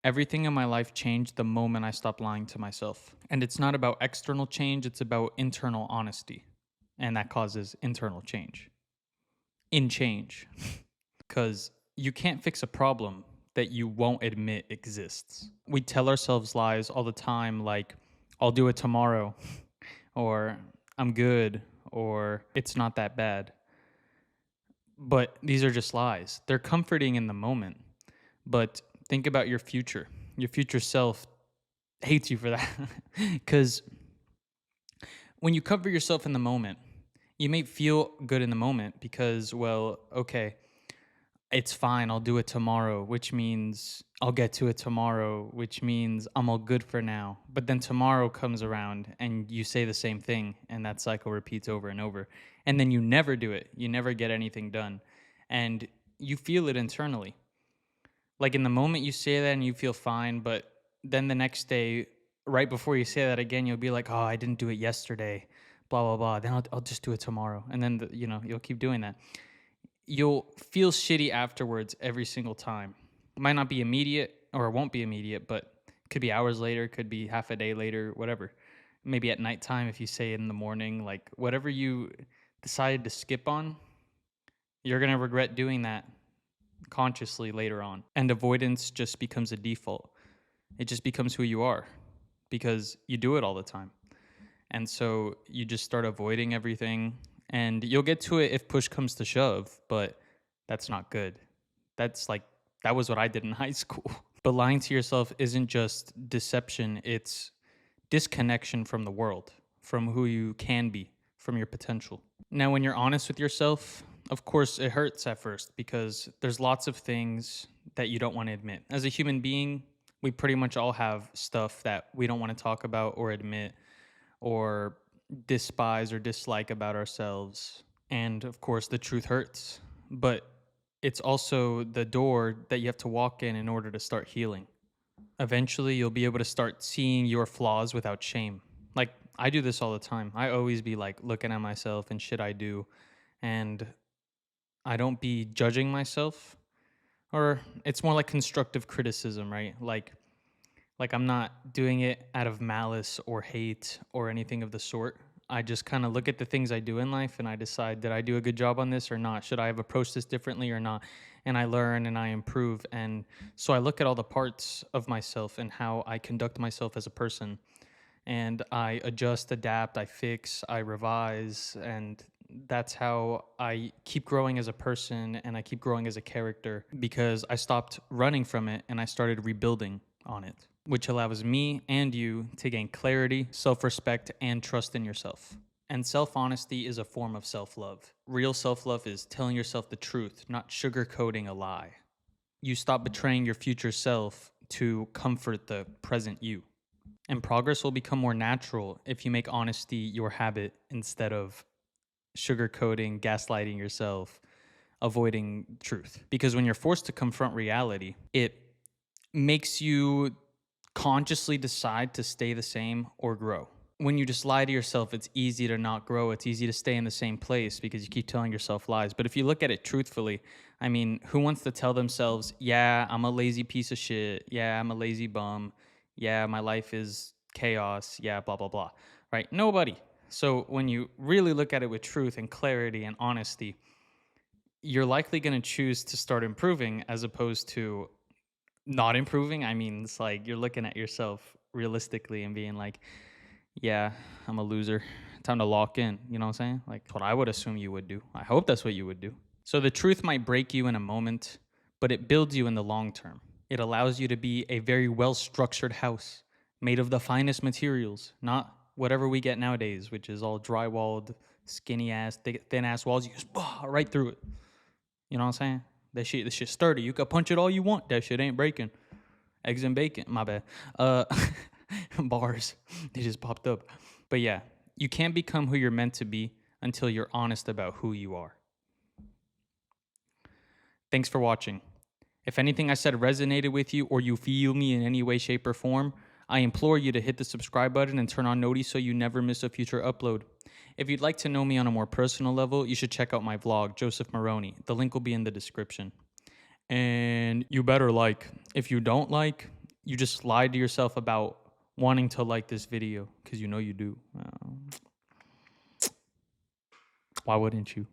Everything in my life changed the moment I stopped lying to myself. And it's not about external change, it's about internal honesty. And that causes internal change. In change. Because you can't fix a problem that you won't admit exists. We tell ourselves lies all the time, like, I'll do it tomorrow, or I'm good, or it's not that bad. But these are just lies. They're comforting in the moment. But think about your future. Your future self hates you for that. Because when you comfort yourself in the moment, you may feel good in the moment because, well, okay, it's fine. I'll do it tomorrow, which means I'll get to it tomorrow, which means I'm all good for now. But then tomorrow comes around and you say the same thing, and that cycle repeats over and over. And then you never do it. You never get anything done. And you feel it internally. Like in the moment you say that and you feel fine, but then the next day, right before you say that again, you'll be like, oh, I didn't do it yesterday, blah, blah, blah. Then I'll just do it tomorrow. And then, you'll keep doing that. You'll feel shitty afterwards every single time. It might not be immediate or it won't be immediate, but it could be hours later, could be half a day later, whatever. Maybe at nighttime if you say it in the morning, like whatever you decided to skip on, you're going to regret doing that consciously later on. And avoidance just becomes a default. It just becomes who you are because you do it all the time. And so you just start avoiding everything and you'll get to it if push comes to shove, but that's not good. That was what I did in high school. But lying to yourself isn't just deception, it's disconnection from the world, from who you can be, from your potential. Now, when you're honest with yourself, of course, it hurts at first because there's lots of things that you don't want to admit. As a human being, we pretty much all have stuff that we don't want to talk about or admit or despise or dislike about ourselves. And of course, the truth hurts, but it's also the door that you have to walk in order to start healing. Eventually, you'll be able to start seeing your flaws without shame. Like, I do this all the time. I always be like looking at myself and shit I do, and I don't be judging myself, or it's more like constructive criticism, right? Like I'm not doing it out of malice or hate or anything of the sort. I just kind of look at the things I do in life and I decide, did I do a good job on this or not? Should I have approached this differently or not? And I learn and I improve. And so I look at all the parts of myself and how I conduct myself as a person. And I adjust, adapt, I fix, I revise. And that's how I keep growing as a person and I keep growing as a character because I stopped running from it and I started rebuilding on it, which allows me and you to gain clarity, self-respect, and trust in yourself. And self-honesty is a form of self-love. Real self-love is telling yourself the truth, not sugarcoating a lie. You stop betraying your future self to comfort the present you. And progress will become more natural if you make honesty your habit instead of sugarcoating, gaslighting yourself, avoiding truth. Because when you're forced to confront reality, it makes you consciously decide to stay the same or grow. When you just lie to yourself, it's easy to not grow. It's easy to stay in the same place because you keep telling yourself lies. But if you look at it truthfully, I mean, who wants to tell themselves, yeah, I'm a lazy piece of shit. Yeah, I'm a lazy bum. Yeah, my life is chaos. Yeah, blah, blah, blah. Right? Nobody. So when you really look at it with truth and clarity and honesty, you're likely going to choose to start improving as opposed to not improving. I mean, it's like you're looking at yourself realistically and being like, yeah, I'm a loser. Time to lock in. You know what I'm saying? Like what I would assume you would do. I hope that's what you would do. So the truth might break you in a moment, but it builds you in the long term. It allows you to be a very well-structured house made of the finest materials, not whatever we get nowadays, which is all drywalled, skinny-ass, thin-ass walls. You just right through it. You know what I'm saying? That shit sturdy. You can punch it all you want. That shit ain't breaking. Eggs and bacon. My bad. Bars. They just popped up. But yeah, you can't become who you're meant to be until you're honest about who you are. Thanks for watching. If anything I said resonated with you or you feel me in any way, shape, or form, I implore you to hit the subscribe button and turn on noties so you never miss a future upload. If you'd like to know me on a more personal level, you should check out my vlog, Joseph Marrone. The link will be in the description. And you better like. If you don't like, You just lied to yourself about wanting to like this video because you know you do. Why wouldn't you?